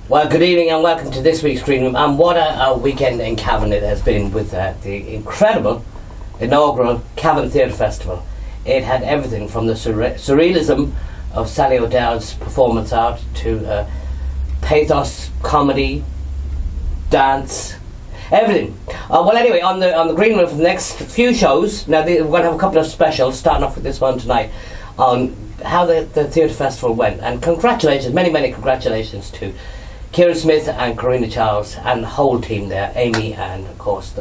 Well, good evening and welcome to this week's Green Room. And what a weekend in Cavan it has been with the incredible inaugural Cavan Theatre Festival. It had everything from the surrealism of Sally O'Dowd's performance art to pathos, comedy, dance, everything. Well, anyway, on the Green Room for the next few shows, now we're going to have a couple of specials, starting off with this one tonight, on how the Theatre Festival went. And congratulations, many congratulations to Kieran Smith and Karina Charles and the whole team there, Amy and of course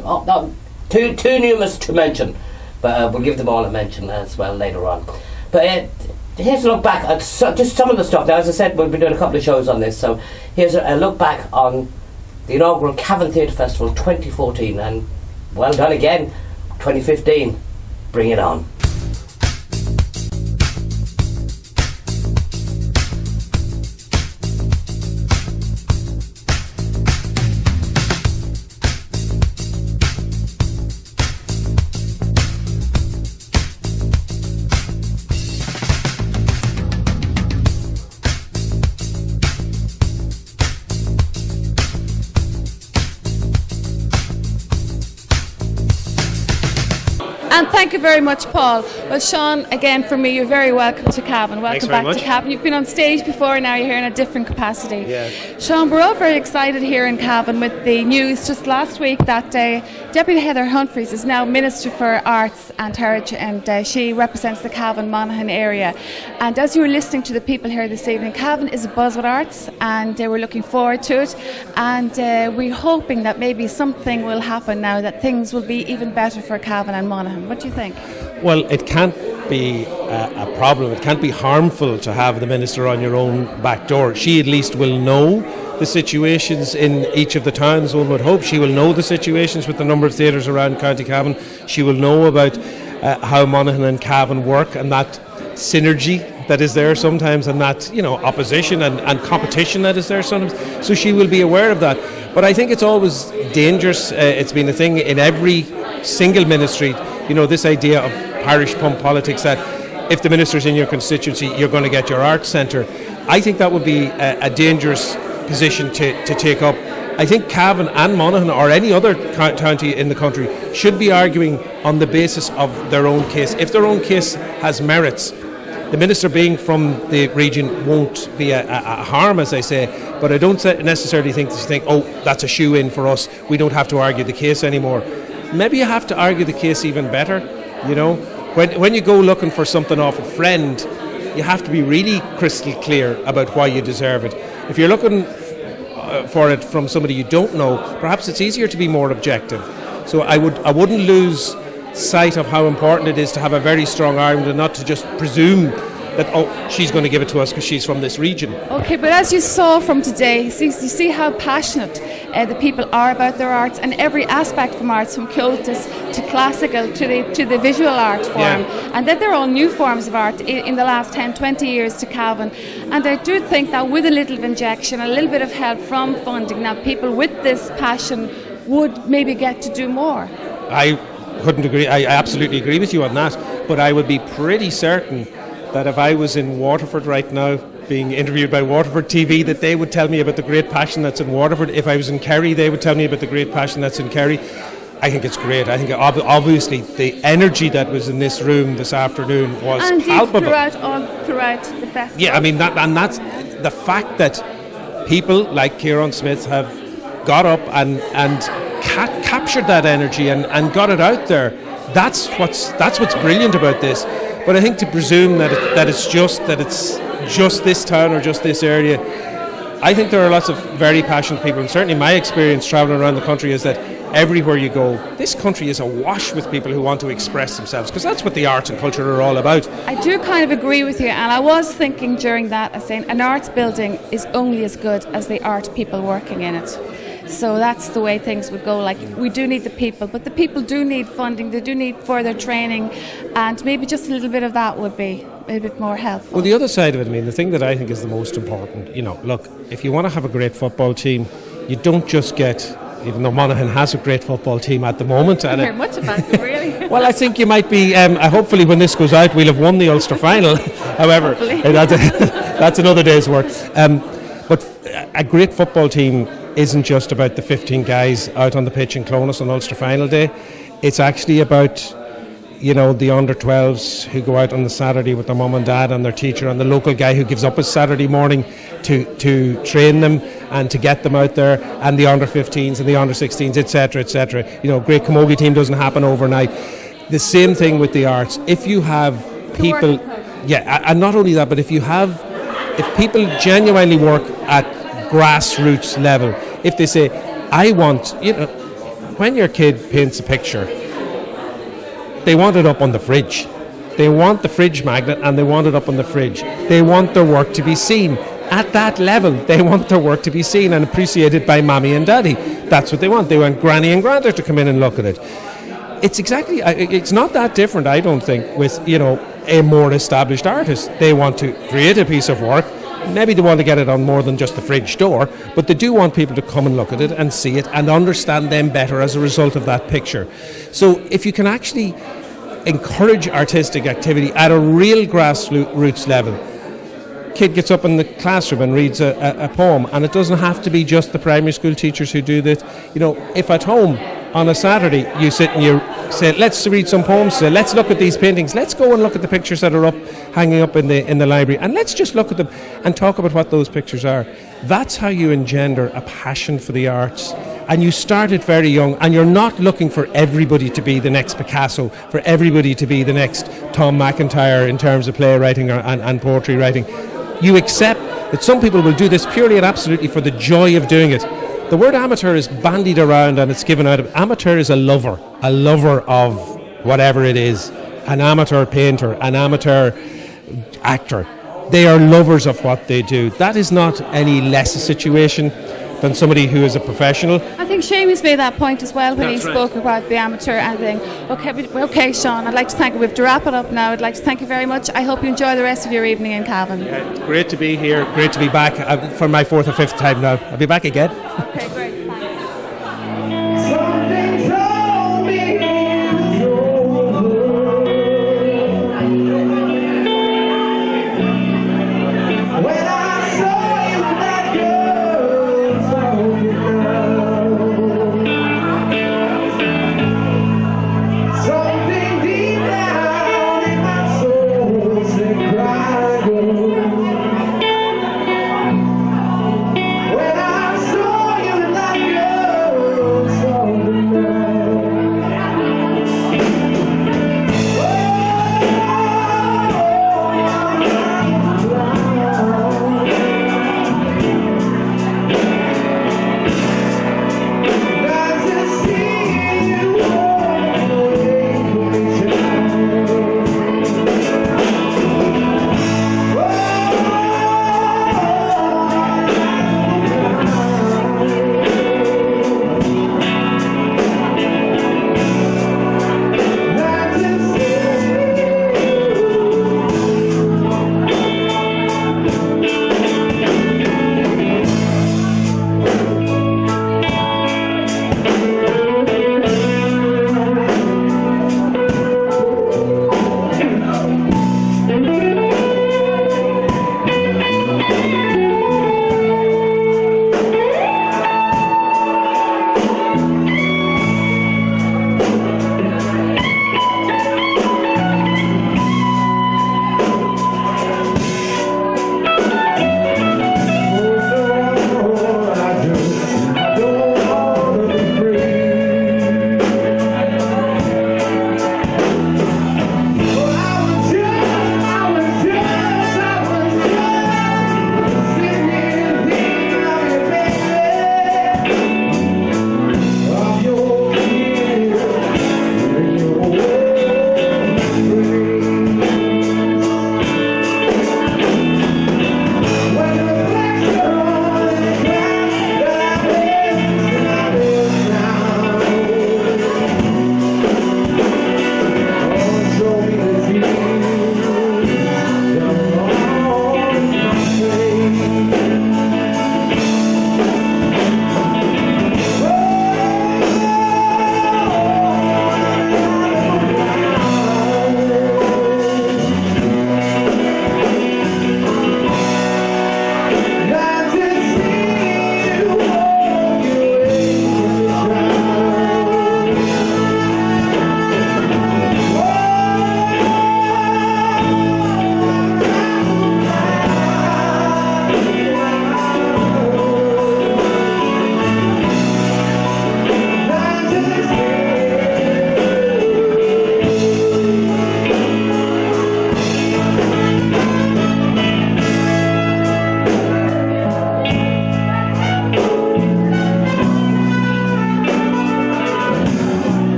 too numerous to mention, but we'll give them all a mention as well later on. But here's a look back at just some of the stuff. Now, as I said, we'll be doing a couple of shows on this, so here's a look back on the inaugural Cavan Theatre Festival 2014, and well done again 2015. Bring it on. And thank you very much, Paul. Well, Sean, again from me, you're very welcome to Cavan. Welcome back to Cavan. You've been on stage before, now you're here in a different capacity. Yeah. Sean, we're all very excited here in Cavan with the news just last week that Deputy Heather Humphreys is now Minister for Arts and Heritage, and she represents the Cavan-Monaghan area. And as you were listening to the people here this evening, Cavan is abuzz with arts, and we're looking forward to it. And we're hoping that maybe something will happen now, that things will be even better for Cavan and Monaghan. What do you think? Well, it can't be a problem. It can't be harmful to have the minister on your own back door. She at least will know the situations in each of the towns, one would hope. She will know the situations with the number of theatres around County Cavan. She will know about how Monaghan and Cavan work, and that synergy that is there sometimes, and that, you know, opposition and competition that is there sometimes. So she will be aware of that. But I think it's always dangerous. It's been a thing in every single ministry, you know, this idea of parish pump politics, that if the minister's in your constituency, you're going to get your arts centre. I think that would be a dangerous position to take up. I think Cavan and Monaghan, or any other county in the country, should be arguing on the basis of their own case. If their own case has merits, the minister being from the region won't be a harm, as I say, but I don't necessarily think oh, that's a shoe-in for us, we don't have to argue the case anymore. Maybe you have to argue the case even better, you know. When you go looking for something off a friend, you have to be really crystal clear about why you deserve it. If you're looking for it from somebody you don't know, perhaps it's easier to be more objective. So I wouldn't lose sight of how important it is to have a very strong argument and not to just presume that, oh, she's going to give it to us because she's from this region. Okay, but as you saw from today, you see how passionate the people are about their arts, and every aspect from arts, from cultus to classical to the visual art form, and that they're all new forms of art in the last 10-20 years to Cavan. And I do think that with a little injection, a little bit of help from funding, now people with this passion would maybe get to do more. I couldn't agree. I absolutely agree with you on that, but I would be pretty certain that if I was in Waterford right now, being interviewed by Waterford TV, that they would tell me about the great passion that's in Waterford. If I was in Kerry, they would tell me about the great passion that's in Kerry. I think it's great. I think obviously the energy that was in this room this afternoon was palpable. Throughout the festival. Yeah, I mean, that's the fact that people like Kieran Smith have got up and captured that energy and got it out there. That's what's brilliant about this. But I think to presume that it's just this town or just this area, I think there are lots of very passionate people, and certainly my experience travelling around the country is that everywhere you go, this country is awash with people who want to express themselves, because that's what the arts and culture are all about. I do kind of agree with you, and I was thinking during that, saying an arts building is only as good as the art people working in it. So that's the way things would go. Like, we do need the people, but the people do need funding, they do need further training, and maybe just a little bit of that would be a bit more helpful. Well, the other side of it, I mean, the thing that I think is the most important, you know, look, if you want to have a great football team, you don't just get, even though Monaghan has a great football team at the moment. I don't hear much about them, really. Well, I think you might be, hopefully when this goes out, we'll have won the Ulster final. However, that's another day's work. But a great football team isn't just about the 15 guys out on the pitch in Clonus on Ulster final day. It's actually about, the under-12s who go out on the Saturday with their mum and dad and their teacher, and the local guy who gives up his Saturday morning to train them and to get them out there, and the under-15s and the under-16s, etc., etc. Great camogie team doesn't happen overnight. The same thing with the arts. If you have people, and not only that, but if people genuinely work at grassroots level, if they say, I want, when your kid paints a picture, they want it up on the fridge. They want the fridge magnet and they want it up on the fridge. They want their work to be seen. At that level, they want their work to be seen and appreciated by mommy and daddy. That's what they want. They want granny and granda to come in and look at it. It's not that different, I don't think, with, a more established artist. They want to create a piece of work. Maybe they want to get it on more than just the fridge door, but they do want people to come and look at it and see it and understand them better as a result of that picture. So if you can actually encourage artistic activity at a real grassroots level, kid gets up in the classroom and reads a poem, and it doesn't have to be just the primary school teachers who do that. If at home on a Saturday you sit and you say, let's read some poems today, let's look at these paintings, let's go and look at the pictures that are hanging up in the library, and let's just look at them and talk about what those pictures are. That's how you engender a passion for the arts. And you start it very young, and you're not looking for everybody to be the next Picasso, for everybody to be the next Tom McIntyre in terms of playwriting and poetry writing. You accept that some people will do this purely and absolutely for the joy of doing it. The word amateur is bandied around and it's given out. Amateur is a lover of whatever it is. An amateur painter, an amateur actor. They are lovers of what they do. That is not any less a situation than somebody who is a professional. I think Seamus made that point as well when he spoke about the amateur and thing. Okay, Sean, I'd like to thank you. We have to wrap it up now. I'd like to thank you very much. I hope you enjoy the rest of your evening in Cavan. Great to be here. Great to be back for my 4th or 5th time now. I'll be back again. Okay, great. When I saw you like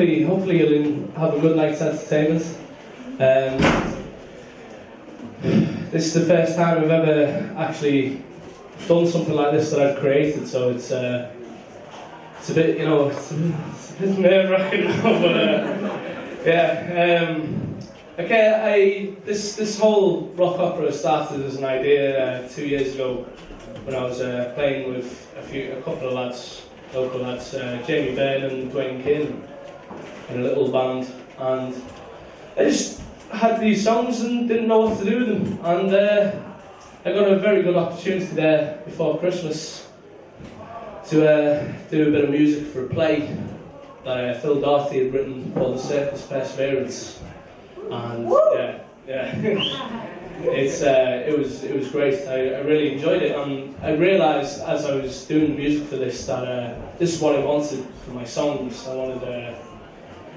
hopefully you'll have a good night's entertainment. This is the first time I've ever actually done something like this that I've created, so it's a bit, you know, it's a bit nerve-wracking now, but yeah. Okay, this whole rock opera started as an idea 2 years ago when I was playing with a couple of lads, local lads, Jamie Byrne and Dwayne Keane, in a little band, and I just had these songs and didn't know what to do with them, and I got a very good opportunity there before Christmas to do a bit of music for a play that Phil Doherty had written called The Circus Perseverance, and yeah, it was great. I really enjoyed it, and I realised as I was doing the music for this that this is what I wanted for my songs. I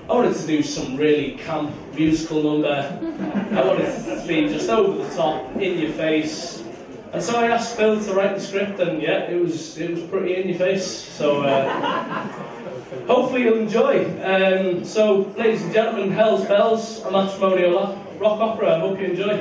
wanted to do some really camp musical number. I wanted it to be just over the top, in your face. And so I asked Phil to write the script, and yeah, it was pretty in your face. So hopefully you'll enjoy. So, ladies and gentlemen, Hell's Bells, a matrimonial rock opera. I hope you enjoy.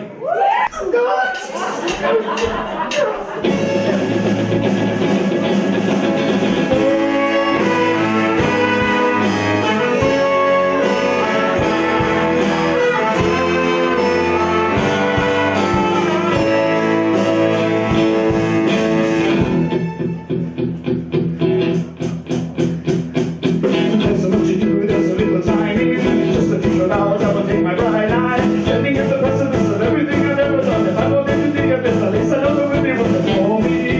Everything I've ever done, if I don't get to the abyss, at least I know the way they want to call me.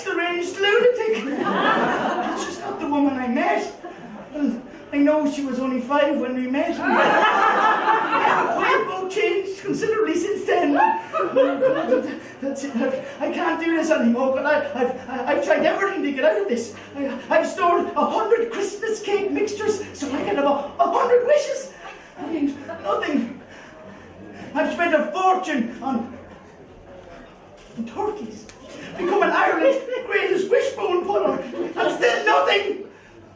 deranged lunatic. It's just not the woman I met. And I know she was only 5 when we met. We've both changed considerably since then. That's it. I can't do this anymore, but I've tried everything to get out of this. I've stored 100 Christmas cake mixtures so I can have 100 wishes. I mean, nothing. I've spent a fortune on turkeys. Become an Ireland's greatest wishbone puller. And still nothing.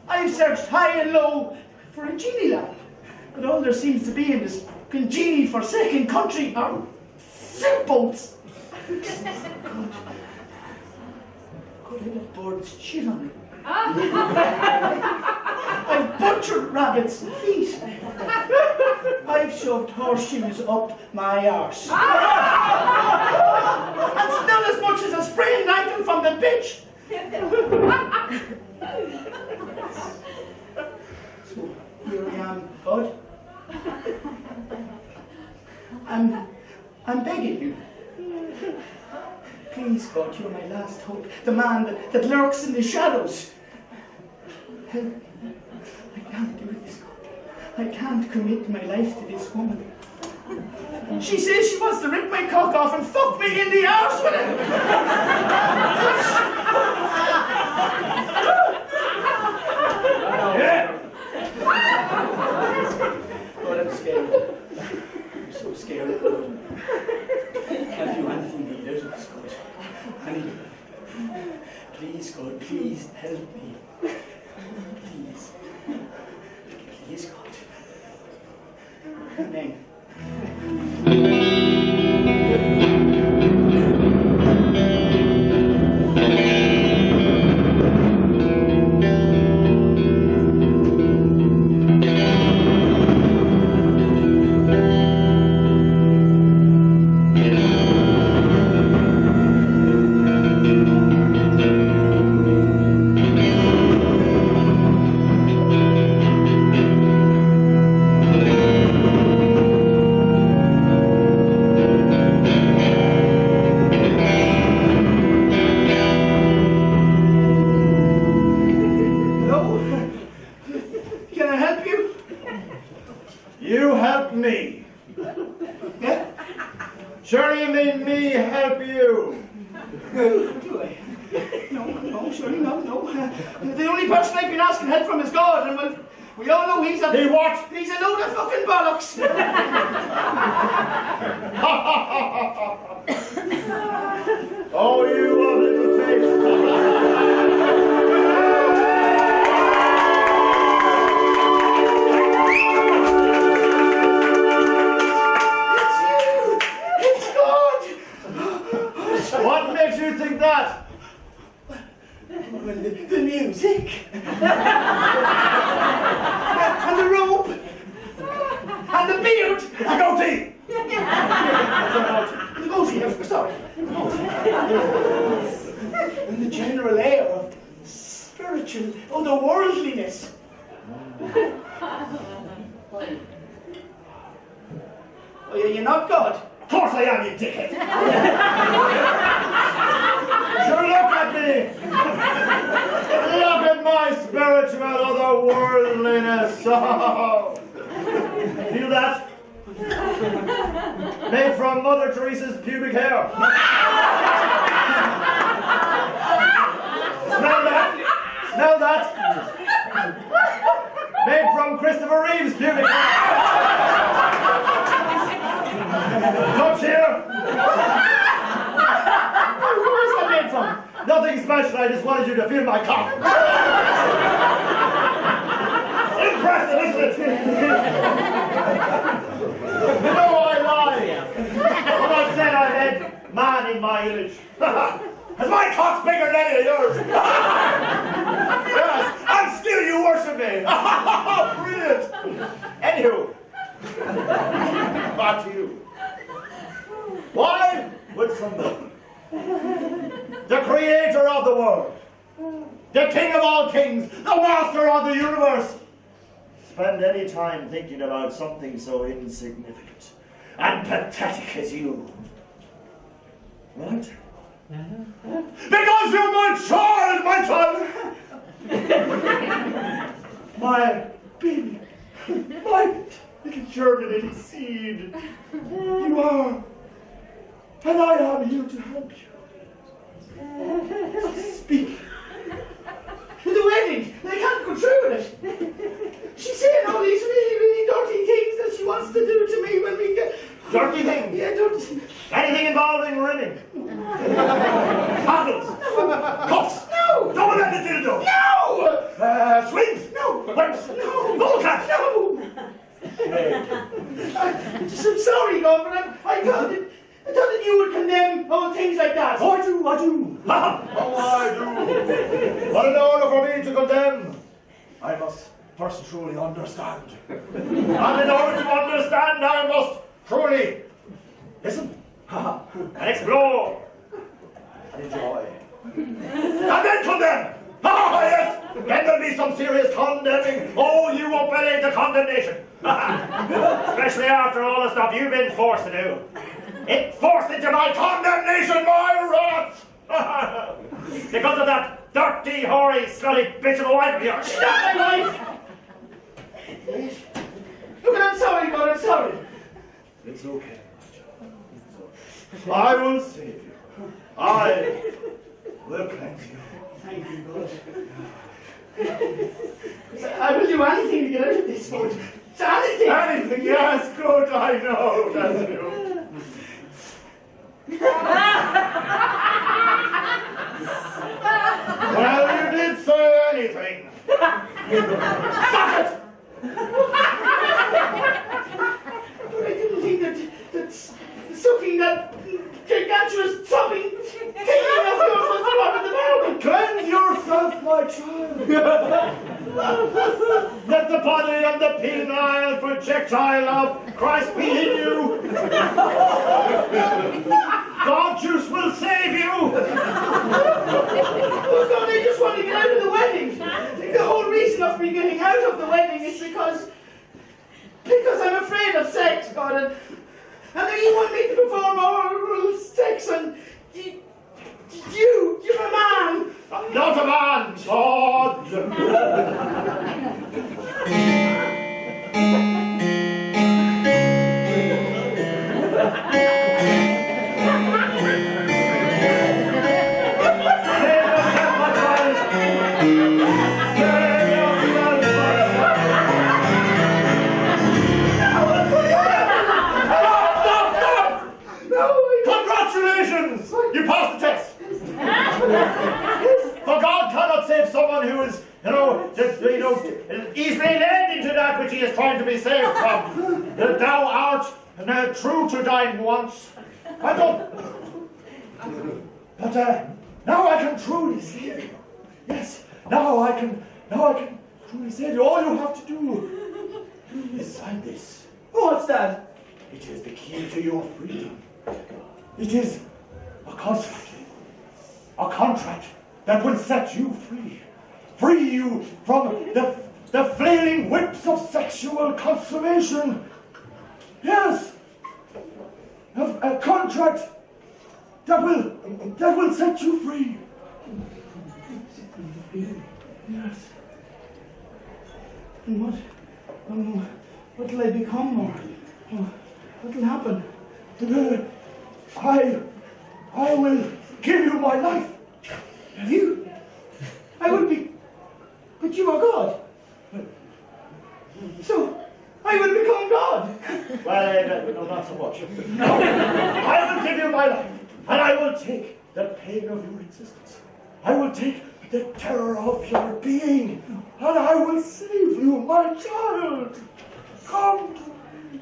I've searched high and low for a genie lamp. But all there seems to be in this genie forsaken country are sailboats. Could have birds shit on it. I've butchered rabbits' feet. I've shoved horseshoes up my arse. And still as much as a sprained ankle from the pitch. So here I am, God. I'm begging you. Please, God, you're my last hope. The man that lurks in the shadows. Help me. I can't do this, God. I can't commit my life to this woman. She says she wants to rip my cock off and fuck me in the arse with it. God, I'm scared. I'm so scared. Can't do anything either. It's good. Honey, please, God, please help me. Please. Please, God. Amen. The only person I've been asking help from is God, and we all know he's a... He what? He's a load of fucking bollocks. Oh, you have little taste. What makes you think that? Well, the music. And the robe. And the beard. The goatee. The goatee, sorry. And the general air of spiritual otherworldliness. Oh, you're not God? Of course I am, you dickhead. Sure, look at me. Look at my spiritual otherworldliness. Oh. Feel that? Made from Mother Teresa's pubic hair. Smell that? Smell that? Made from Christopher Reeve's pubic hair. Touch here. Where's that made from? Nothing special, I just wanted you to feel my cock. Impressive, isn't it? You know I lie. When I said I had man in my image. Because my cock's bigger than any of yours. Yes, and still you worship me. Brilliant. Anywho, back to you. Why would somebody, the creator of the world, the king of all kings, the master of the universe, spend any time thinking about something so insignificant and pathetic as you? Right? Because you're my child, my child! My baby, my little germinating seed. You are, and I am here to help you. Speak. The wedding, they can't go through with it. She's saying all these really, really dirty things that she wants to do to me when we get... Dirty things? Yeah, dirty. Anything involving rimming? Handles? Cuffs? No! Double-ended dildo? No! Swings? No! Whips? No! Bullcats? No! I'm sorry, God, but I thought that you would condemn all things like that. Oh, I do. Oh, I do. But in order for me to condemn, I must first truly understand. And in order to understand, I must truly listen and explore and enjoy. And then condemn. Yes! Then there'll be some serious condemning. Oh, you won't believe the condemnation. Especially after all the stuff you've been forced to do. It forced into my condemnation, my wrath! Because of that dirty, hoary, slutty bitch of a wife of yours. She's not my wife! Look, I'm sorry, God, I'm sorry. It's okay. I will save you. I will cleanse you. Thank you, God. I will do anything to get out of this, God. Anything! Anything, yes, good, I know, that's you. Well, you did say anything. Suck it! I didn't think that sucking that gargantuous sobbing thing of yours was what in the moment. Cleanse yourself, my child. Let the body and the penile projectile of Christ be in you. God juice will save you. Oh, God, I just want to get out of the wedding. The whole reason of me getting out of the wedding is because I'm afraid of sex, God, and then you want me to perform oral sex, and you're a man. Not a man, God. Congratulations! You passed the test. For God cannot save someone who is, easily led into that which he is trying to be saved from. Thou art true to thine once. I don't. But now I can truly save you. Yes, now I can truly save you. All you have to do is sign this. What's that? It is the key to your freedom. It is a contract. A contract that will set you free. Free you from the flailing whips of sexual consummation. Yes. A contract that will set you free. Yes. And what will I become, or what will happen? I will give you my life. You? I will be... But you are God. So, I will become God. Well, no, not so much. No. I will give you my life, and I will take the pain of your existence. I will take the terror of your being, and I will save you, my child. Come to me.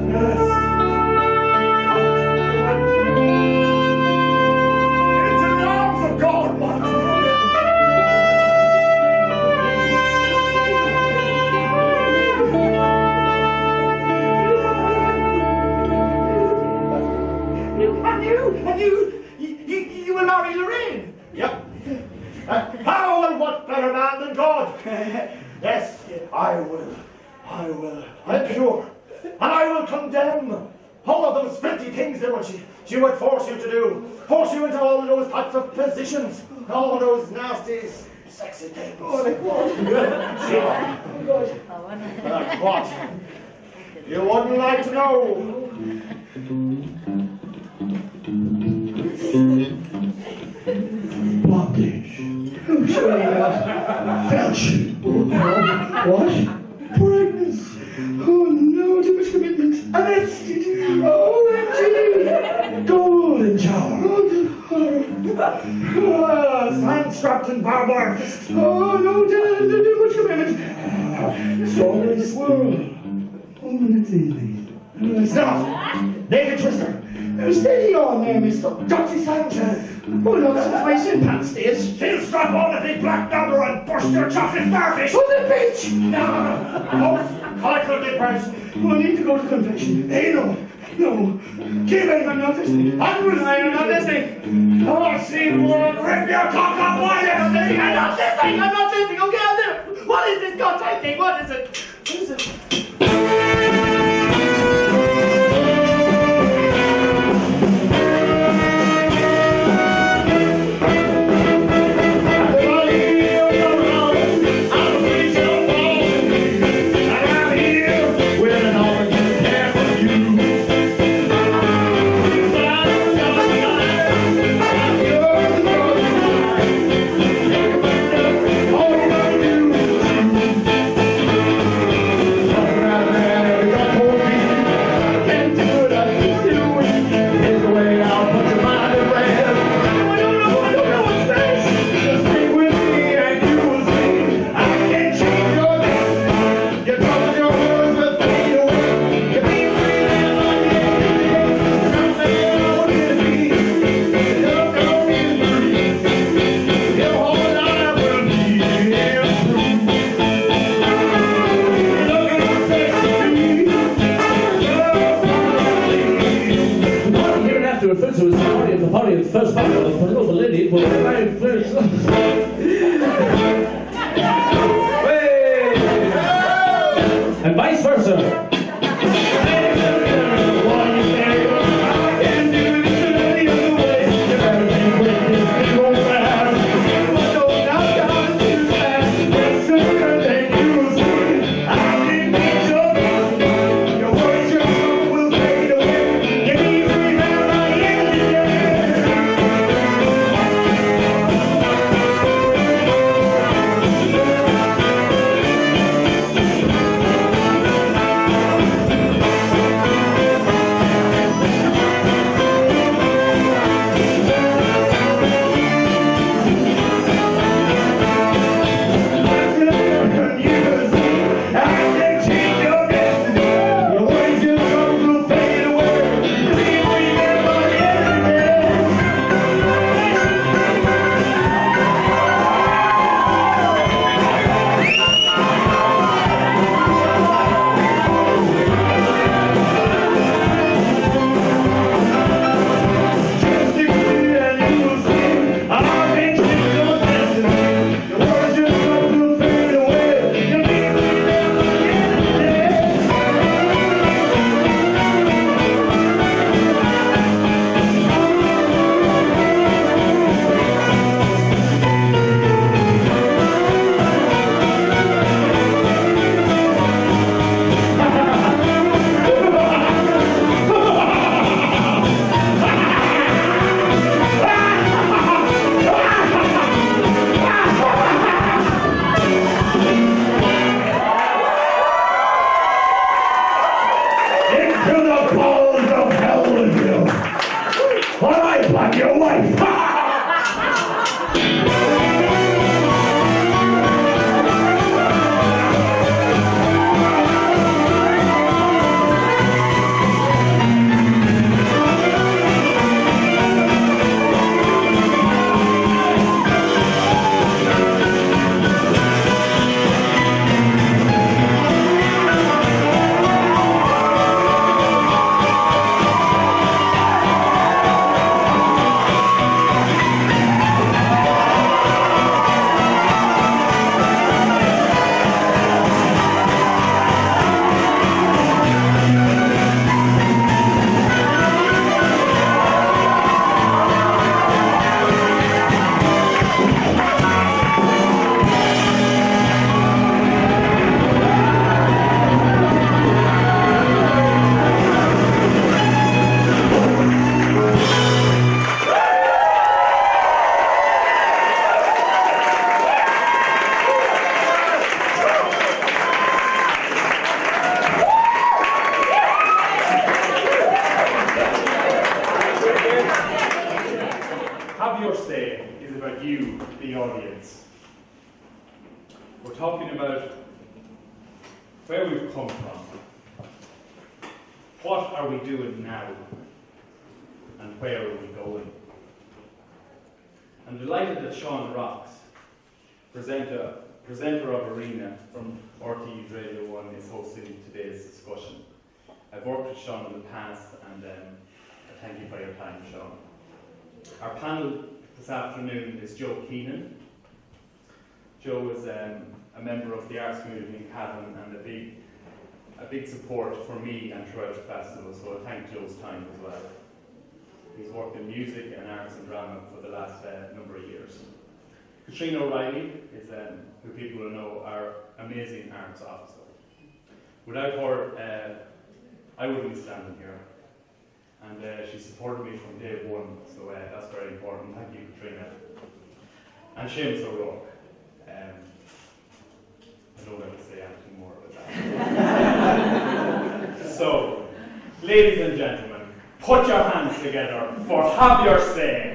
Yes. Into the arms of God, my child. And you will marry Lorraine. Yep. How and what better man than God? Yes, I will. I'm pure. And I will condemn All of those 50 things that she would force you to do. Force you into all of those types of positions. All of those nasty, sexy things. Oh, like what? Like what? You wouldn't like to know. Bondage. Oh, surely Felch. What? Pregnancy. Oh no, too much commitment. Arrested. Oh, MG. Golden shower. Hand-strapped and barbed. Oh no, too much commitment. Strong in this world. Oh, it's easy. Stop! David Twister. Steady on there, Mr. Dotty Sanchez. Oh, look, since my sin pants days. She'll strap on the big black number and burst your chocolate starfish. Oh, the bitch! No. Colical dippers. Oh, I need to go to confession. Hey, no. No. Cavan, I'm not listening. I'm not listening. Oh, she will rip your cock off while you're listening. I'm not listening. I'm not listening. Okay, I'll do it. What is this goddamn thing? What is it? What is it? First battle of the local lady will arrive first. And vice versa. talking about where we've come from, what are we doing now, and where are we going. I'm delighted that Sean Rocks, presenter of Arena from RTÉ's Radio 1, is hosting today's discussion. I've worked with Sean in the past, and I thank you for your time, Sean. Our panel this afternoon is Joe Keenan. Joe is a member of the arts community in Cavan and a big support for me and throughout the festival, so I thank Joe's time as well. He's worked in music and arts and drama for the last number of years. Katrina O'Reilly is, who people will know, our amazing arts officer. Without her, I wouldn't be standing here. And she supported me from day one, so that's very important. Thank you, Katrina. And Seamus O'Rourke. I don't have to say anything more about that. So, ladies and gentlemen, put your hands together for Have Your Say.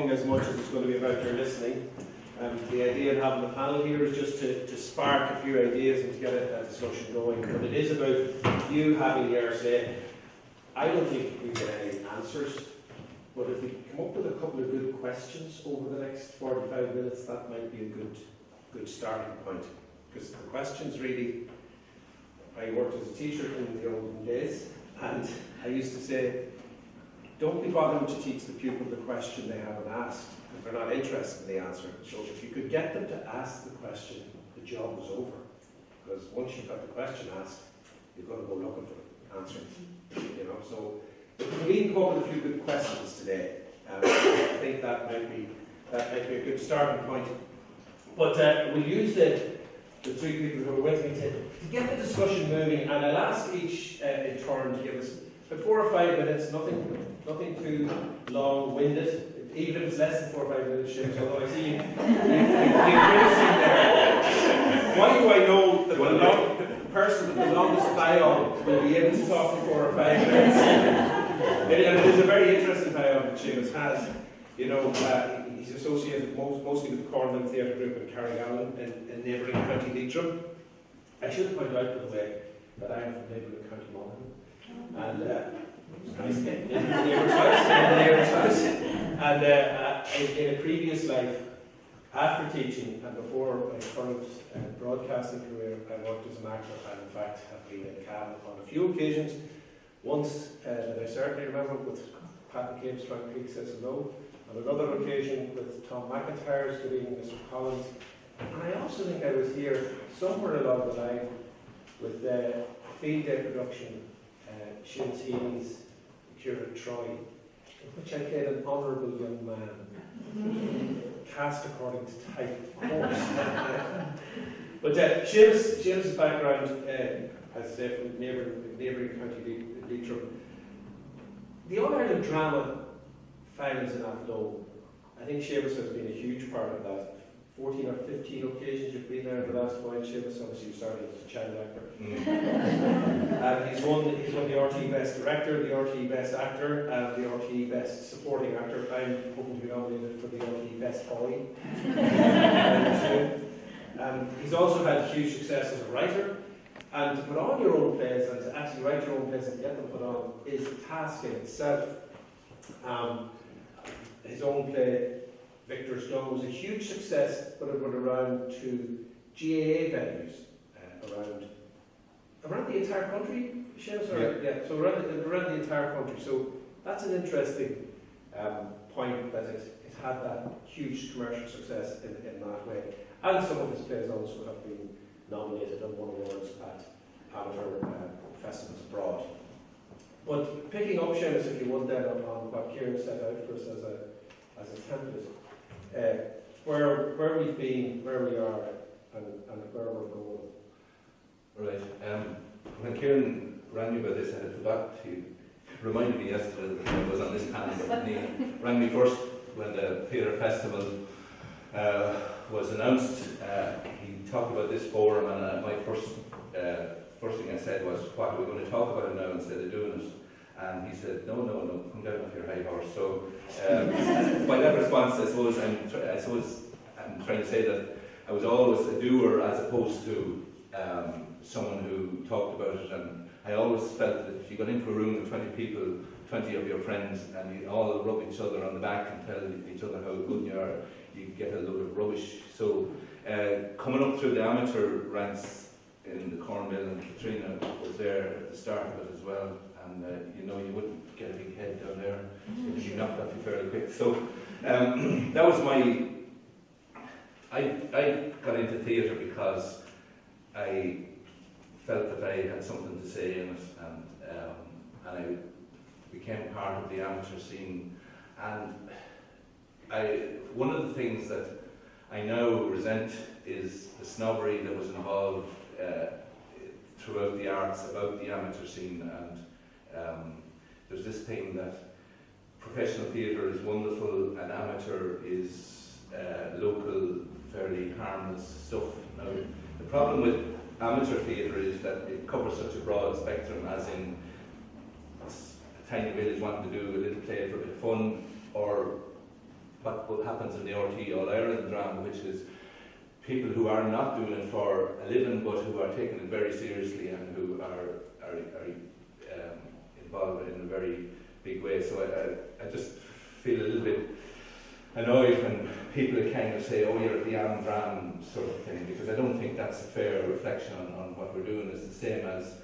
As much as it's going to be about your listening. The idea of having the panel here is just to spark a few ideas and to get a discussion going. But it is about you having your say. I don't think we get any answers, but if we come up with a couple of good questions over the next 45 minutes, that might be a good starting point. Because the questions really, I worked as a teacher in the olden days, and I used to say, don't be bothering to teach the pupil the question they haven't asked, if they're not interested in the answer. So if you could get them to ask the question, the job was over. Because once you've got the question asked, you've got to go looking for the answer. So if we can come up with a few good questions today, I think that might be a good starting point. But we'll use the three people who are with me to get the discussion moving, and I'll ask each in turn to give us 4 or 5 minutes, nothing too long-winded, even if it's less than 4 or 5 minutes, Seamus, although I see you grimacing there. Why do I know that the person with the longest biog will be able to talk for 4 or 5 minutes? And it is a very interesting biog that Seamus has. He's associated mostly with the Cavan Theatre Group in Carrigallen in neighbouring County Leitrim. I should point out, by the way, that I am from neighbouring County Monaghan. And in the neighbour's house. And in a previous life, after teaching and before my current broadcasting career, I worked as an actor and in fact have been in Cavan on a few occasions. Once that I certainly remember with Pat McCabe's Frank Creek Says Hello, on another occasion with Tom McIntyre's Good Evening Mr. Collins. And I also think I was here somewhere along the line with the field day production Shins Healy's Curate Troy, in which I played an honourable young man, cast according to type, of course. But Seamus' background, as I say, from neighbouring County Leitrim. The All-Ireland Drama finals in Athlone, I think Seamus has been a huge part of that. 14 or 15 occasions you've been there in the last while, Seamus. Obviously you started as a child actor. And he's won the RTÉ Best Director, the RTÉ Best Actor, and the RTÉ Best Supporting Actor. I'm hoping to be nominated for the RTÉ Best Boy. He's also had huge success as a writer. And to put on your own plays and to actually write your own plays and get them put on is a task in itself. His own play, Victor's Gun, was a huge success, but it went around to GAA venues around the entire country. Yeah. So around the entire country. So that's an interesting point that it had that huge commercial success in that way. And some of his plays also have been nominated and won awards at amateur festivals abroad. But picking up, Seamus, if you would, then on what Kieran set out for us as a template, where we've been, where we are, and where we're going. Right. When Kieran rang me about this, I had forgot to reminded me yesterday that I was on this panel, but he rang me first when the Theatre Festival was announced. He talked about this forum, and my first thing I said was, what, are we going to talk about it now instead of doing it? And he said, no, come down off your high horse. So by that response, I suppose I'm trying to say that I was always a doer as opposed to someone who talked about it. And I always felt that if you got into a room with 20 people, 20 of your friends, and you all rub each other on the back and tell each other how good you are, you get a load of rubbish. So coming up through the amateur ranks in the Cornmill, and Katrina was there at the start of it as well. And you wouldn't get a big head down there because you knocked off you fairly quick. So that was my. I got into theatre because I felt that I had something to say in it, and I became part of the amateur scene. And one of the things that I now resent is the snobbery that was involved throughout the arts about the amateur scene. And there's this thing that professional theatre is wonderful and amateur is local, fairly harmless stuff. Now, the problem with amateur theatre is that it covers such a broad spectrum, as in a tiny village wanting to do a little play for a bit of fun, or what happens in the RT All Ireland drama, which is people who are not doing it for a living but who are taking it very seriously and who are involved in a very big way. So I just feel a little bit annoyed when people kind of say, oh, you're at the Am sort of thing, because I don't think that's a fair reflection on what we're doing. It's the same as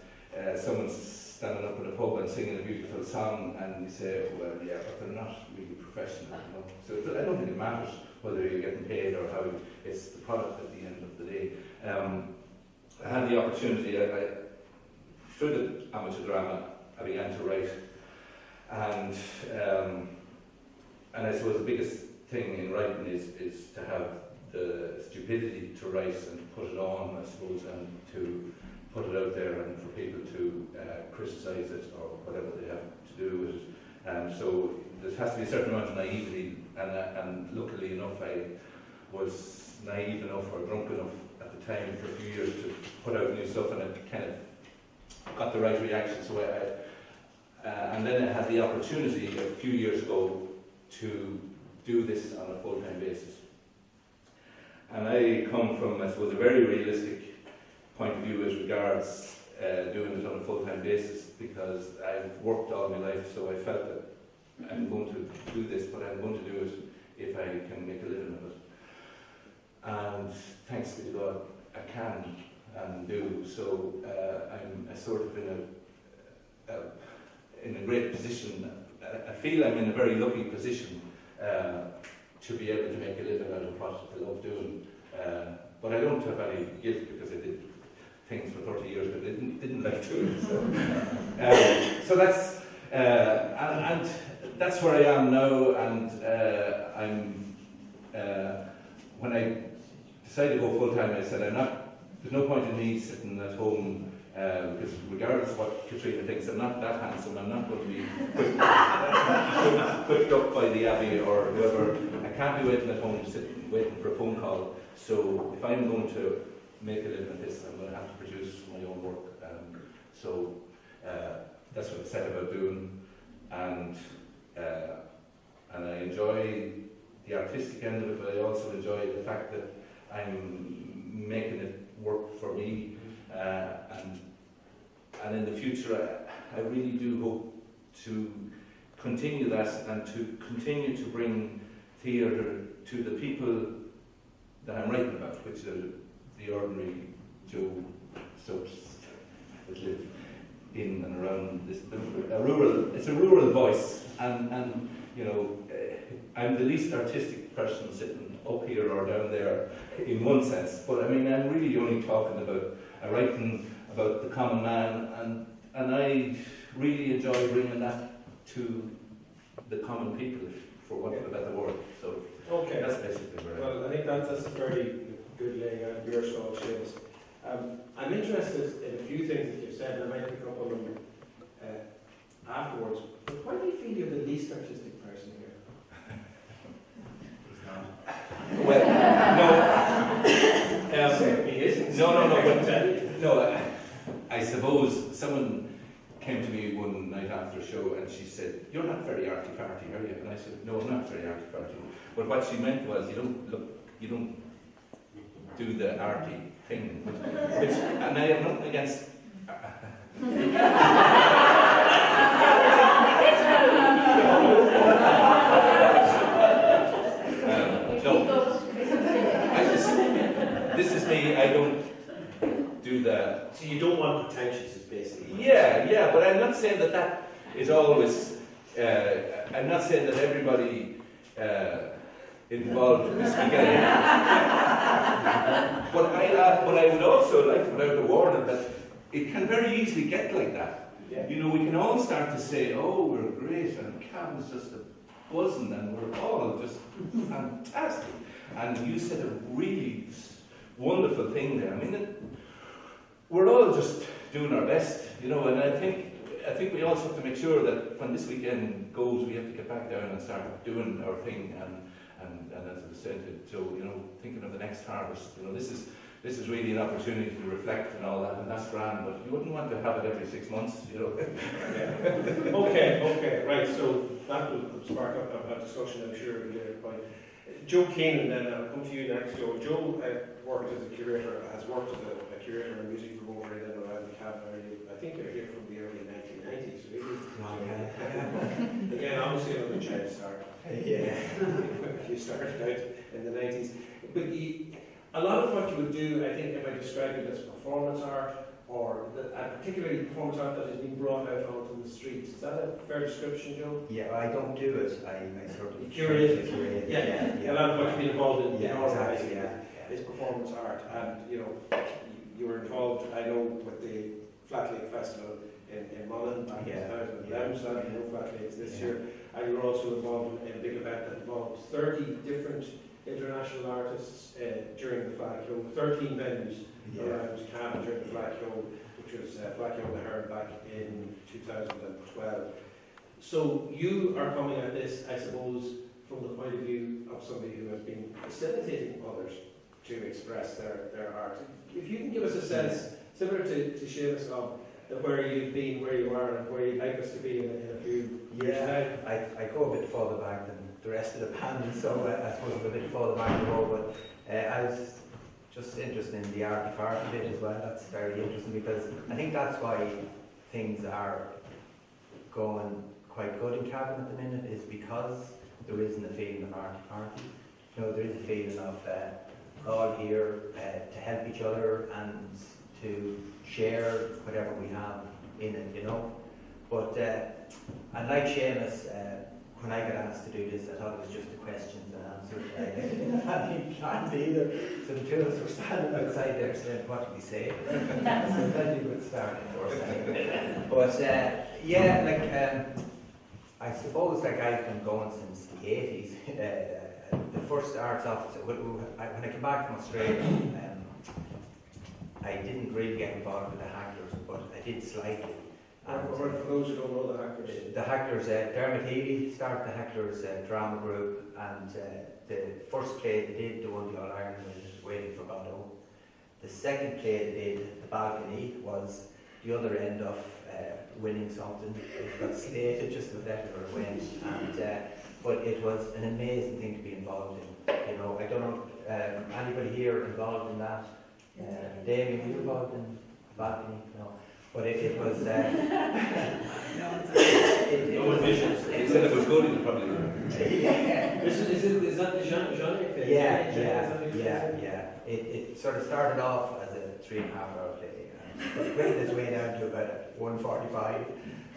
someone standing up in a pub and singing a beautiful song, and you say, well, yeah, but they're not really professional. So I don't think it matters whether you're getting paid or how. It's the product at the end of the day. I had the opportunity, through the amateur drama, I began to write, and I suppose the biggest thing in writing is to have the stupidity to write and to put it on, I suppose, and to put it out there and for people to criticise it or whatever they have to do with it. So there has to be a certain amount of naivety, and luckily enough I was naive enough or drunk enough at the time for a few years to put out new stuff, and it kind of got the right reaction. So and then I had the opportunity a few years ago to do this on a full-time basis. And I come from, I suppose, a very realistic point of view as regards doing it on a full-time basis, because I've worked all my life, so I felt that I'm going to do this, but I'm going to do it if I can make a living of it. And thanks be to God, I can and do. So I'm sort of in a great position. I feel I'm in a very lucky position to be able to make a living out of what I love doing. But I don't have any guilt, because I did things for 30 years but I didn't like doing. So that's and that's where I am now. And when I decided to go full time, I said there's no point in me sitting at home. Because regardless of what Katrina thinks, I'm not that handsome. I'm not going to be whipped up by the Abbey or whoever. I can't be waiting at home, sitting waiting for a phone call. So if I'm going to make a living at this, I'm going to have to produce my own work. So that's what I set about doing, and I enjoy the artistic end of it, but I also enjoy the fact that I'm making it work for me. And in the future, I really do hope to continue that and to continue to bring theatre to the people that I'm writing about, which are the ordinary Joe Stokes that live in and around this. It's a rural voice, and you know, I'm the least artistic person sitting up here or down there in one sense, but I mean, I'm really only talking about writing about the common man, and I really enjoy bringing that to the common people, for want of a better word. So okay, that's basically where well, I think that's a very good laying out of your thoughts, Seamus. I'm interested in a few things that you've said, and I might pick up on them afterwards. very arty-farty, are you? And I said, no, I'm not very arty-farty. But what she meant was, you don't do the arty thing, which and I have nothing against. This is me. I don't do that. So you don't want pretentious, is basically. Yeah, but I'm not saying that is always. I'm not saying that everybody involved in this weekend. But I would also like to put out a warning that it can very easily get like that. Yeah. You know, we can all start to say, "Oh, we're great," and Cavan's just a buzzing, and we're all just fantastic. And you said a really wonderful thing there. I mean, we're all just doing our best, you know, and I think we also have to make sure that when this weekend goes, we have to get back down and start doing our thing, and as I was saying to Joe, you know, thinking of the next harvest, you know, this is really an opportunity to reflect and all that, and that's grand, but you wouldn't want to have it every 6 months, you know. Okay, right, so that will spark up a discussion, I'm sure, at a later point. Joe Keenan, then I'll come to you next, Joe. Joe worked as a curator, has worked as a curator and music promoter in and around the Cavan area. I think you're here from the early 1990s, really. Again, obviously another child start. Yeah. You started out in the 90s. But a lot of what you would do, I think, if I describe it as performance art, or particularly performance art that is being brought out onto the streets. Is that a fair description, Joe? Yeah, I don't do it. I sort of curate. Yeah. A lot of what you've been involved in, exactly, is performance art. And you know, you were involved, I know, with the Flat Lake Festival in Mullen back in 2011. So you know Flat Lakes this year. And you were also involved in a big event that involved 30 different international artists during the Flag Show, 13 venues around Cavan during the Flag Show, which was Flag Show in the Hearn back in 2012. So you are coming at this, I suppose, from the point of view of somebody who has been facilitating others to express their art. If you can give us a sense, similar to Seamus, of where you've been, where you are, and where you'd like us to be in a few years now. I go a bit further back than the rest of the band, so I suppose I'm a bit further back in the road, but I was just interested in the arty-farty bit as well. That's very interesting, because I think that's why things are going quite good in Cavan at the minute, is because there isn't a feeling of arty-farty. You know, there is a feeling of all here to help each other and to share whatever we have in it, you know. But and like Seamus, when I got asked to do this, I thought it was just the questions and answers. I didn't have any plans either. So the two of us were standing outside there saying, what did we say? So then you would start, of course. But yeah, like I suppose like I've been going since the 80s. The first arts officer, when I came back from Australia, I didn't really get involved with the Hacklers, but I did slightly. For those who don't know the Hacklers. The Hacklers, Dermot Healy started the Hacklers drama group, and the first play they did, the one the All Ireland, was Waiting for Godot. The second play they did, The Balcony, was the other end of winning something. It got slated just to let it win, and but it was an amazing thing to be involved in. You know, I don't know anybody here involved in that. Damien, were you involved in The Balcony? No. But it was. No visions. He said it was good, he was probably good. Is that the genre thing? Yeah. It sort of started off as a 3.5-hour play, and it went its way down to about 1:45.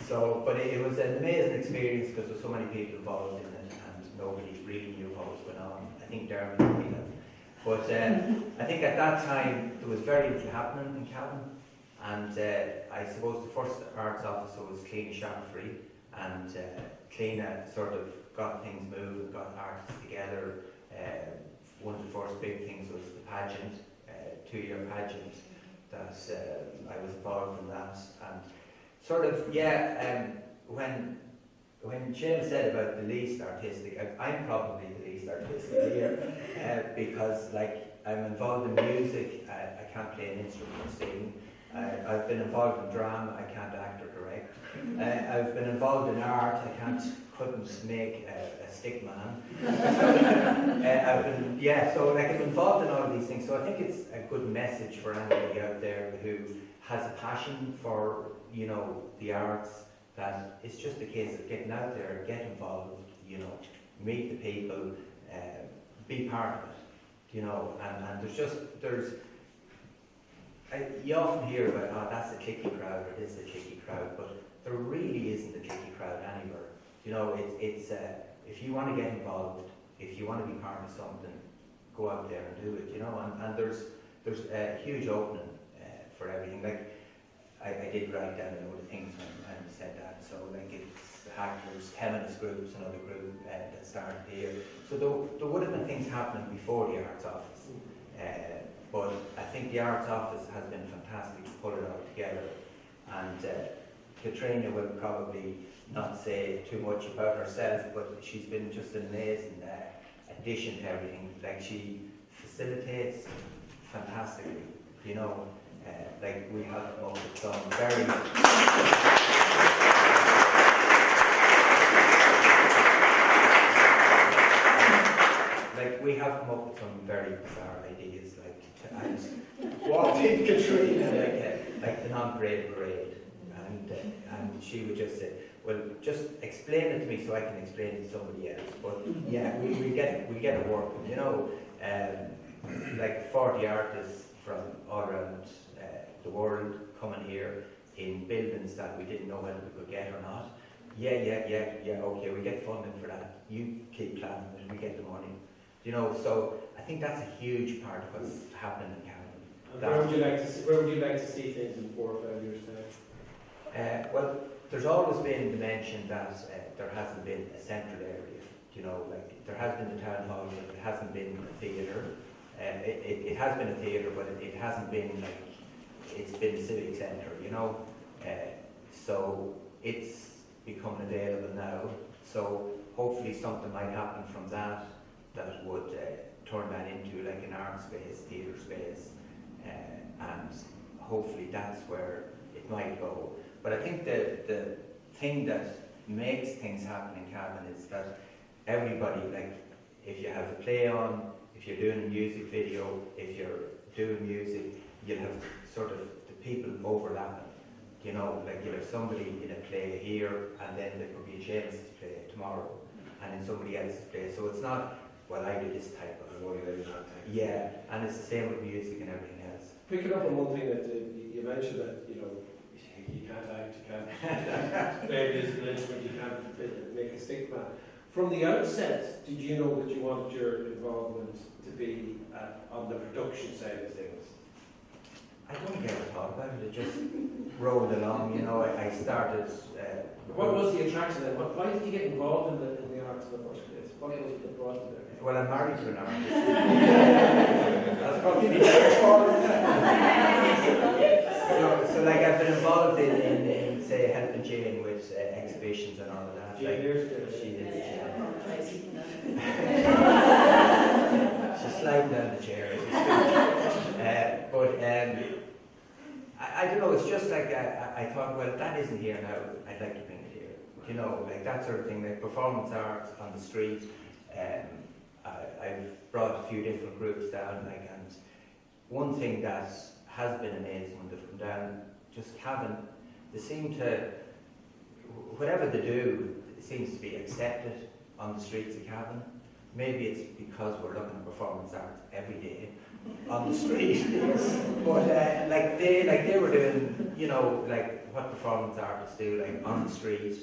So, but it was an amazing experience because there were so many people involved in it, and nobody really knew what was going on. I think Dermot knew that. But I think at that time there was very little happening in Cavan. And I suppose the first arts officer was Clean Sharp-Free, and Clean sort of got things moving, got artists together. One of the first big things was the pageant, 2-year pageant, that I was involved in that. And sort of, when Seamus said about the least artistic, I'm probably the least artistic here, because like I'm involved in music, I can't play an instrument or sing. I've been involved in drama, I can't act or direct. I've been involved in art, I couldn't make a stick man. I've been, so like I'm involved in all of these things, so I think it's a good message for anybody out there who has a passion for, you know, the arts, that it's just a case of getting out there, get involved, you know, meet the people, be part of it, you know, and you often hear about, oh, that's a cliquey crowd, or this is a cliquey crowd, but there really isn't a cliquey crowd anywhere. You know, it's if you want to get involved, if you want to be part of something, go out there and do it, you know, and there's a huge opening for everything. Like, I did write down a load of things when I said that, so like it's the Hacklers, feminist groups, another group that started here. So there would have been things happening before the Arts Office, but I think the Arts Office has been fantastic to pull it all together, and Katrina will probably not say too much about herself, but she's been just an amazing addition to everything. Like, she facilitates fantastically, you know. Like, we have come up with some very bizarre ideas, like walked in Katrina like the non-parade parade, and she would just say, well, just explain it to me so I can explain it to somebody else. But yeah, we get it working, you know. Like 40 artists from all around the world coming here in buildings that we didn't know whether we could get or not. Yeah, okay, we get funding for that. You keep planning it, we get the money. You know, so I think that's a huge part of what's happening in Cavan. Where would you like to see things in 4 or 5 years' time? Well, there's always been the mention that there hasn't been a central area. You know, like there has been the town hall, but it hasn't been a theatre. It has been a theatre, but it hasn't been like, it's been a civic centre, you know. So it's becoming available now. So hopefully something might happen from that would turn that into like an art space, theatre space, and hopefully that's where it might go. But I think the thing that makes things happen in Cavan is that everybody, like, if you have a play on, if you're doing a music video, if you're doing music, you'll have sort of the people overlapping. You know, like you'll have somebody in a play here, and then there could be a James's play tomorrow, and then somebody else's play. So it's not, well, I do this type of yeah, and it's the same with music and everything else. Picking up on one thing that you mentioned, that you know, you can't act, you can't play a musical instrument, you can't make a stick man. From the outset, did you know that you wanted your involvement to be on the production side of things? I don't think I ever thought about it. It just rolled along. You know, I started. What was the attraction then? Why did you get involved in the arts in the first place? What was it that brought you there? Well, I'm married to an artist. That's probably the so like I've been involved in say helping Jane with exhibitions and all of that. Jane, like, she is. She's sliding down the chair. But I don't know. It's just like I thought. Well, that isn't here now. I'd like to bring it here. You know, like that sort of thing. Like performance arts on the street. I've brought a few different groups down, like, and one thing that has been amazing when they've come down, just Cavan, they seem to, whatever they do, it seems to be accepted on the streets of Cavan. Maybe it's because we're looking at performance arts every day on the street, but like they were doing, you know, like what performance artists do, like on the street.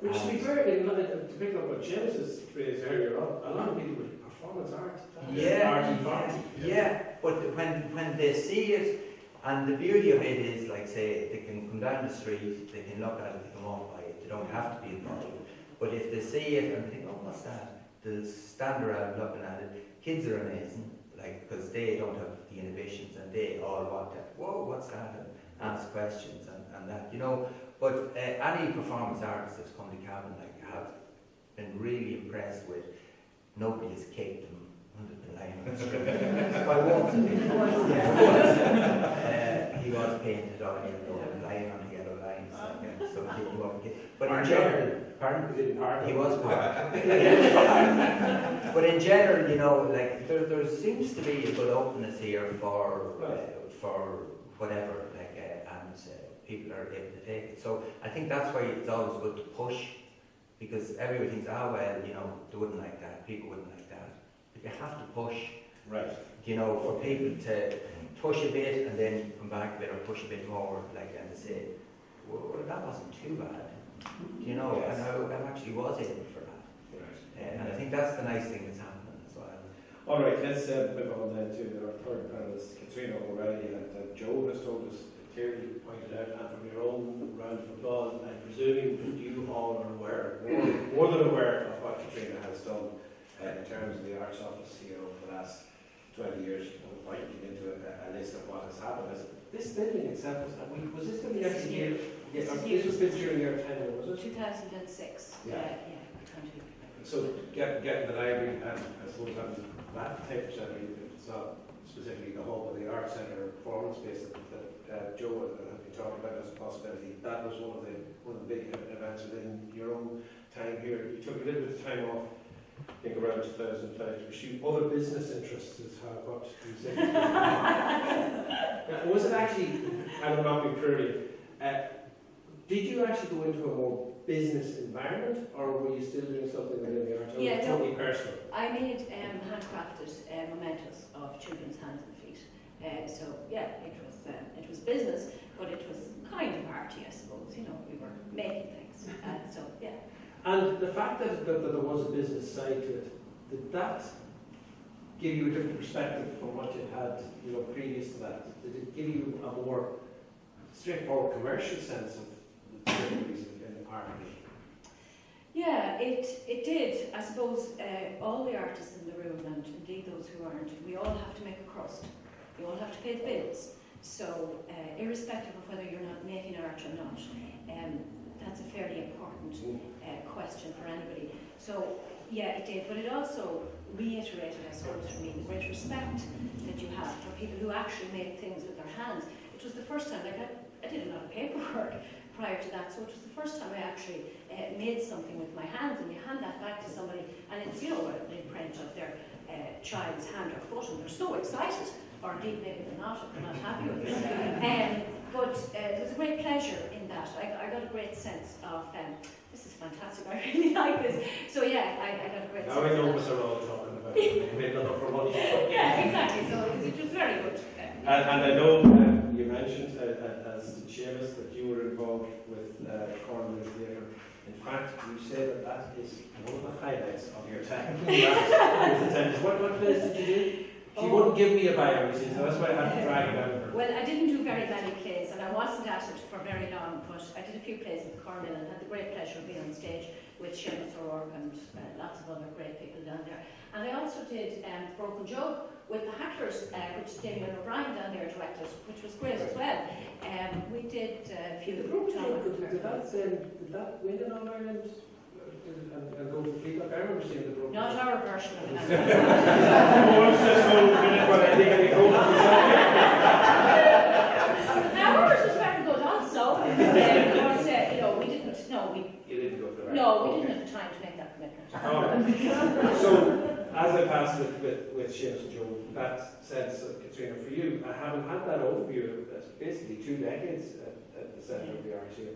Which, to be fair, to pick up what James's phrase earlier on, a lot of people with performance art. Yeah, but when they see it, and the beauty of it is, like, say, they can come down the street, they can look at it, they can walk by it, they don't have to be involved. But if they see it and they think, oh, what's that? They'll stand around looking at it. Kids are amazing, like, because they don't have the inhibitions and they all want to, whoa, what's that? And ask questions and that, you know. But any performance artist that's come to Cavan, like, have been really impressed with. Nobody has kicked them under the line on the street. By once, he was painted on yellow, lying on the yellow lines. So he won't get. But in general, pardon? He was part. But in general, you know, like there seems to be a good openness here for whatever, like, and people are able to take it. So I think that's why it's always good to push, because everybody thinks, well, you know, they wouldn't like that, people wouldn't like that. But you have to push. Right. You know, for people to push a bit and then come back a bit, or push a bit more, like, and say, well, that wasn't too bad. You know, Yes. and I actually was able for that. Right. And I think that's the nice thing that's happening as well. All right, let's move on then to our third panelist, Katrina O'Reilly, and Joe has told us, clearly pointed out, and from your own round of applause, I'm presuming that you all are aware, more than aware of what Katrina has done in terms of the Arts Office here over the last 20 years, pointing into a list of what has happened. This building itself, was this building actually here? Yes, this was built during your tenure, was it? 2006. Yeah. So getting the library, and I suppose that 10%, it's not specifically the hall, but the Arts Centre performance space that Joe has been talking about as a possibility. That was one of the big events within your own time here. You took a little bit of time off, I think around 2005, to pursue other business interests, is what you said. Was it actually, I will not be purely, did you actually go into a more business environment, or were you still doing something within the arts? Yeah, totally personal. I made handcrafted mementos of children's hands and feet. So yeah, it was business, but it was kind of arty, I suppose. You know, we were making things. So yeah. And the fact that there was a business side to it, did that give you a different perspective from what you had, you know, previous to that? Did it give you a more straightforward commercial sense of the difficulties in art? Yeah, it did. I suppose all the artists in the room, and indeed those who aren't, we all have to make a crust. We all have to pay the bills. So irrespective of whether you're not making art or not, that's a fairly important question for anybody. So yeah, it did, but it also reiterated, I suppose, for me, the great respect that you have for people who actually make things with their hands. It was the first time, like I did a lot of paperwork prior to that, so it was the first time I actually made something with my hands, and you hand that back to somebody, and it's, you know, an imprint of their child's hand or foot, and they're so excited, or indeed maybe they're not happy with it. But there was a great pleasure in that. I got a great sense of, this is fantastic, I really like this. So yeah, I got a great sense of that. Now I know what they're all talking about. They made nothing for money. Yeah, exactly, so it was very good. And I know you mentioned as did Seamus that you were involved with Cornwall Theatre. In fact, you said that is one of the highlights of your time. What plays did you do? She wouldn't give me a bio, you see, so that's why I had to drag it out of her. Well, I didn't do very many plays, and I wasn't at it for very long, but I did a few plays with Cornwall and had the great pleasure of being on stage with Seamus O'Rourke and lots of other great people down there. And I also did Broken Joe with the Hacklers, which Damien O'Brien down there directed, which was great as well. We did a few Did that win in All Ireland? And go for people? I remember seeing the Broken Not Joe. our version of it. Now ours was very good also. But, you know, we didn't, You didn't go for that? no, we didn't have the time to make that commitment. So, as I passed with Seamus and Joe, that sense, Katrina, for you, I haven't had that overview. That's basically 2 decades at the centre of the arts here.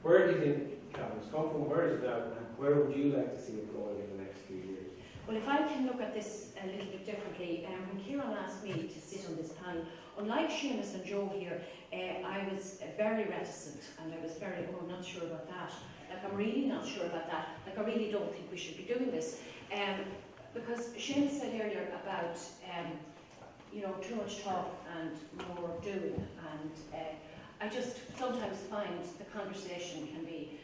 Where do you think Cavan's come from? Where is it now? And where would you like to see it going in the next few years? Well, if I can look at this a little bit differently, when Kieran asked me to sit on this panel, unlike Seamus and Joe here, I was very reticent, and I was very, not sure about that. Like, I'm really not sure about that. Like, I really don't think we should be doing this. Because Seamus said earlier about, you know, too much talk and more doing, and I just sometimes find the conversation can be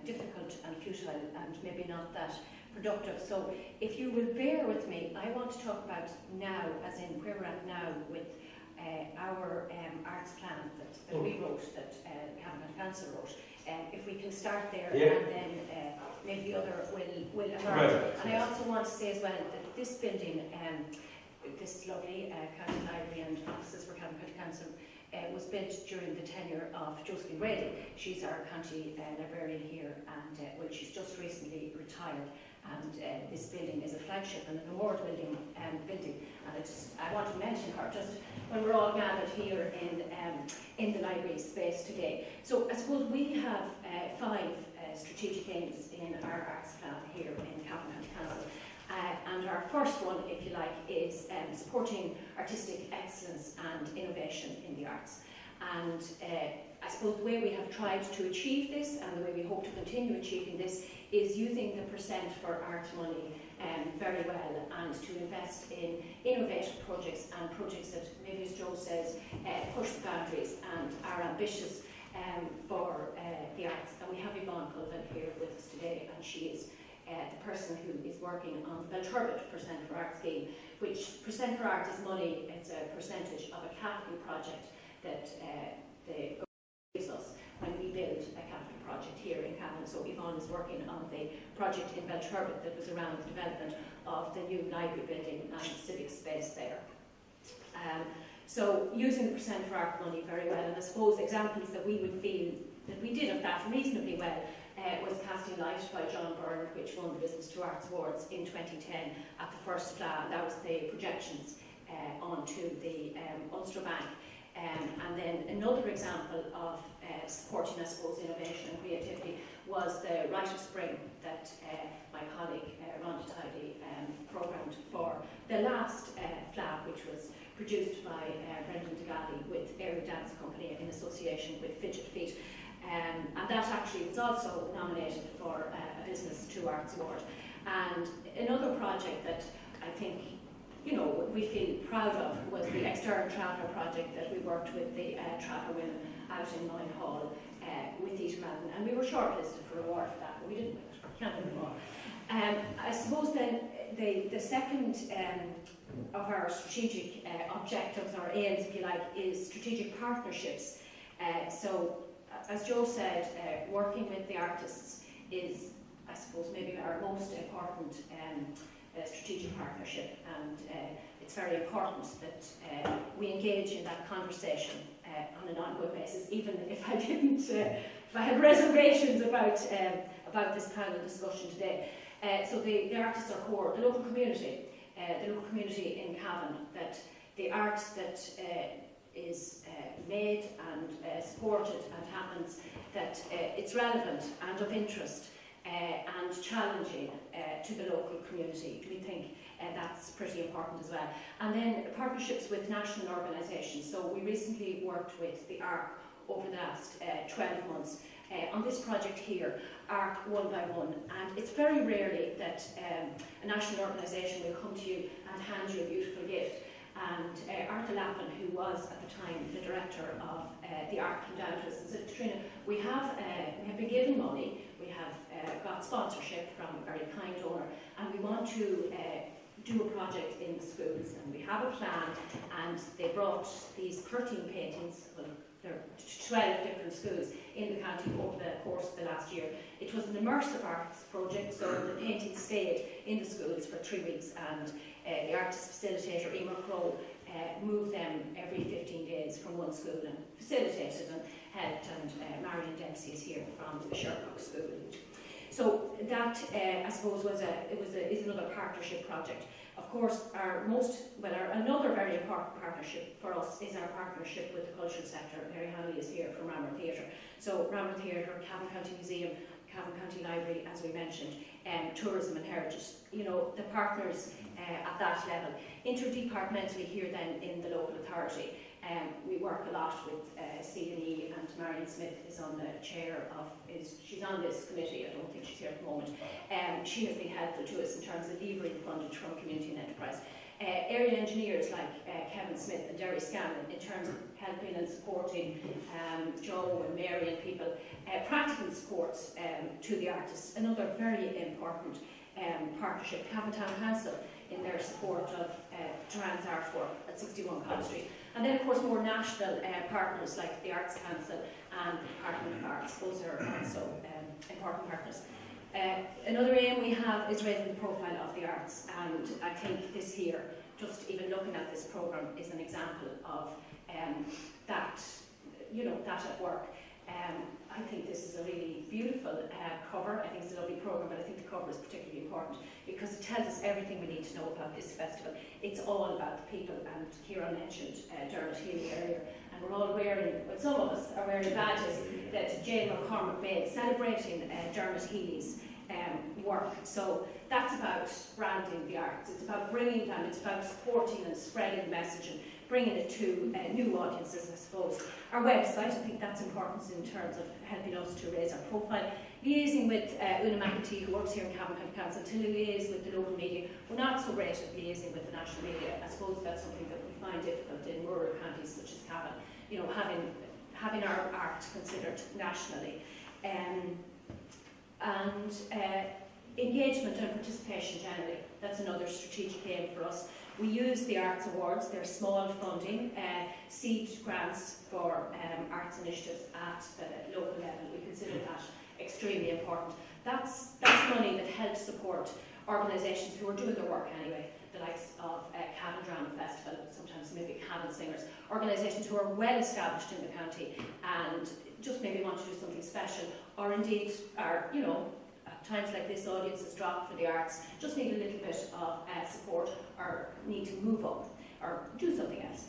difficult and futile and maybe not that productive. So if you will bear with me, I want to talk about now, as in where we're at now with our arts plan that we wrote, that Cavan Council wrote. If we can start there, and then maybe the other will emerge. Right. And I also want to say as well that this building, this lovely county library and offices for Cavan County Council, was built during the tenure of Josephine Brady. She's our county librarian here, and well, she's just recently retired. And this building is a flagship and an award building. And I want to mention her just when we're all gathered here in the library space today. So I suppose we have 5 strategic aims in our arts plan here in Cavan County Council. And our first one, if you like, is supporting artistic excellence and innovation in the arts. And I suppose the way we have tried to achieve this, and the way we hope to continue achieving this, is using the percent for art money very well, and to invest in innovative projects and projects that, maybe as Joe says, push the boundaries and are ambitious for the arts. And we have Yvonne Cullivan here with us today, and she is the person who is working on the Belturbet Percent for Art scheme, which Percent for Art is money, it's a percentage of a capital project that the government gives us when we build a capital project here in Cavan. So Yvonne is working on the project in Belturbet that was around the development of the new library building and civic space there. So using the Percent for Art money very well, and I suppose examples that we would feel that we did of that reasonably well was Casting Light by John Byrne, which won the Business to Arts Awards in 2010 at the first FLA. That was the projections onto the Ulster Bank. And then another example of supporting, I suppose, innovation and creativity was the Rite of Spring that my colleague Rhonda Tidy programmed for the last FLA, which was produced by Brendan DeGally with Airy Dance Company in association with Fidget Feet. And that actually was also nominated for a Business to Arts Award. And another project that I think, you know, we feel proud of was the External Traveller project that we worked with the Traveller women out in Moyne Hall with Eaton Madden. And we were shortlisted for award for that, but we didn't win it. Can't win more. I suppose then the second of our strategic objectives, or aims, if you like, is strategic partnerships. So, as Joe said, working with the artists is, I suppose, maybe our most important strategic partnership, and it's very important that we engage in that conversation on an ongoing basis, even if I didn't, if I had reservations about this panel discussion today. So the artists are core, the local community in Cavan, that the art that is made and supported and happens, that it's relevant and of interest and challenging to the local community. We think that's pretty important as well. And then partnerships with national organisations. So we recently worked with the ARC over the last 12 months on this project here, ARC One by One. And it's very rarely that a national organisation will come to you and hand you a beautiful gift. And Arthur Lappin, who was at the time the director of the ARC, came down to us and said, Katrina, we have been given money, we have got sponsorship from a very kind donor, and we want to do a project in the schools. And we have a plan, and they brought these 13 paintings, well, there are 12 different schools in the county over the course of the last year. It was an immersive arts project, so the paintings stayed in the schools for 3 weeks, and the artist facilitator, Emer Crowe, moved them every 15 days from one school and facilitated and helped, and Marion Dempsey is here from the Sherbrooke School. So that, I suppose, is another partnership project. Of course, another very important partnership for us is our partnership with the cultural sector. Mary Hanley is here from Ramor Theatre. So Ramor Theatre, Cavan County Museum, Cavan County Library, as we mentioned, tourism and heritage, you know, the partners at that level. Interdepartmentally here then in the local authority, we work a lot with C&E, and Marion Smith is on the chair of, she's on this committee, I don't think she's here at the moment. She has been helpful to us in terms of levering fundage from community and enterprise. Area engineers like Kevin Smith and Derry Scanlon in terms of helping and supporting Joe and Mary and people. Practical supports to the artists, another very important partnership. Cavan Town Council in their support of trans artwork at 61 College Street. And then of course more national partners like the Arts Council and the Department of Arts. Those are also important partners. Another aim we have is raising the profile of the arts, and I think this year, just even looking at this programme, is an example of that, that at work. I think this is a really beautiful cover. I think it's a lovely programme, but I think the cover is particularly important because it tells us everything we need to know about this festival. It's all about the people, and Ciarán mentioned Dermot Healy earlier, and we're all wearing, well, some of us are wearing badges that Jane McCormick made celebrating Dermot Healy's work. So that's about branding the arts. It's about bringing them, it's about supporting and spreading the message and bringing it to new audiences, I suppose. Our website, I think that's important in terms of helping us to raise our profile. Liaising with Una McEntee, who works here in Cavan County Council, to liaise with the local media. We're not so great at liaising with the national media. I suppose that's something that we find difficult in rural counties such as Cavan, having our art considered nationally. Engagement and participation generally, that's another strategic aim for us. We use the Arts Awards, they're small funding, seed grants for arts initiatives at the local level. We consider that extremely important. That's money that helps support organisations who are doing their work anyway, the likes of Cavan Drama Festival, sometimes maybe Cavan Singers, organisations who are well established in the county and just maybe want to do something special, or indeed are, at times like this, audiences drop for the arts, just need a little bit of support or need to move up or do something else.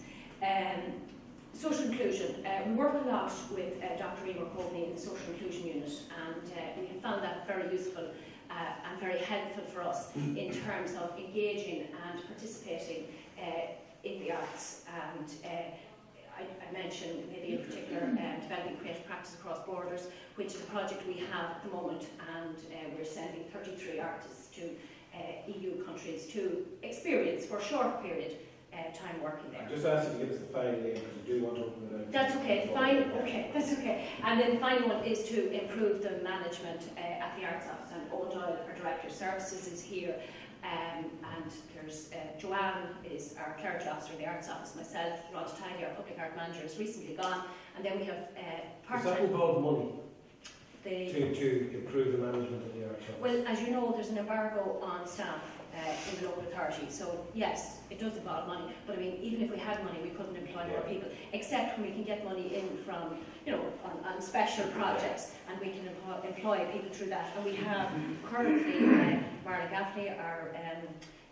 Social inclusion. We work a lot with Dr. Emer Coveney in the social inclusion unit, and we found that very useful and very helpful for us in terms of engaging and participating in the arts. And I mentioned maybe in particular developing creative practice across borders, which is a project we have at the moment, and we're sending 33 artists to EU countries to experience for a short period time working there. I just asked you to give us the final name because you do want to open it up. That's okay. That's okay. And then the final one is to improve the management at the Arts Office, and Owen Doyle, our Director of Services, is here. And there's Joanne is our clerical officer in the Arts Office, myself, Rod Tiny, our public art manager, is recently gone, and then we have Does that involve money to improve the management of the Arts Office? Well, as you know, there's an embargo on staff in the local authority, so yes, it does involve money, but I mean, even if we had money, we couldn't employ more people, except when we can get money in from, on special projects, and we can employ people through that. And we have currently Marla Gaffney,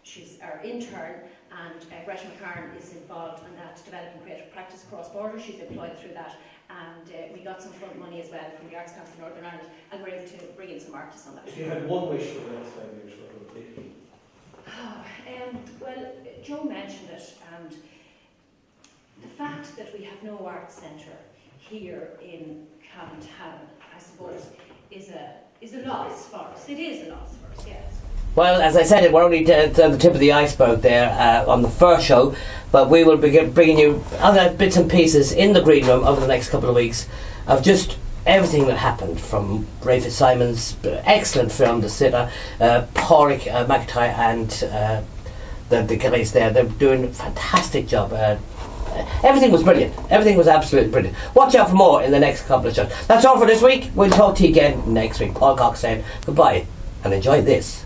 she's our intern, and Greta McCarn is involved in that, developing creative practice across borders. She's employed through that, and we got some front money as well from the Arts Council of Northern Ireland, and we're able to bring in some artists on that. If you had one wish for the next 5 years, what would it be? Well, Joe mentioned it, and the fact that we have no arts centre here in Cavan Town, I suppose, is a loss for us. It is a loss for us, yes. Well, as I said, we're only at the tip of the iceberg there on the first show, but we will be bringing you other bits and pieces in the Green Room over the next couple of weeks of just everything that happened, from Rafe Simon's excellent film The Sitter, Pádraig McIntyre and the guys there. They're doing a fantastic job. Everything was brilliant. Everything was absolutely brilliant. Watch out for more in the next couple of shows. That's all for this week. We'll talk to you again next week. Paul Cox saying goodbye and enjoy this.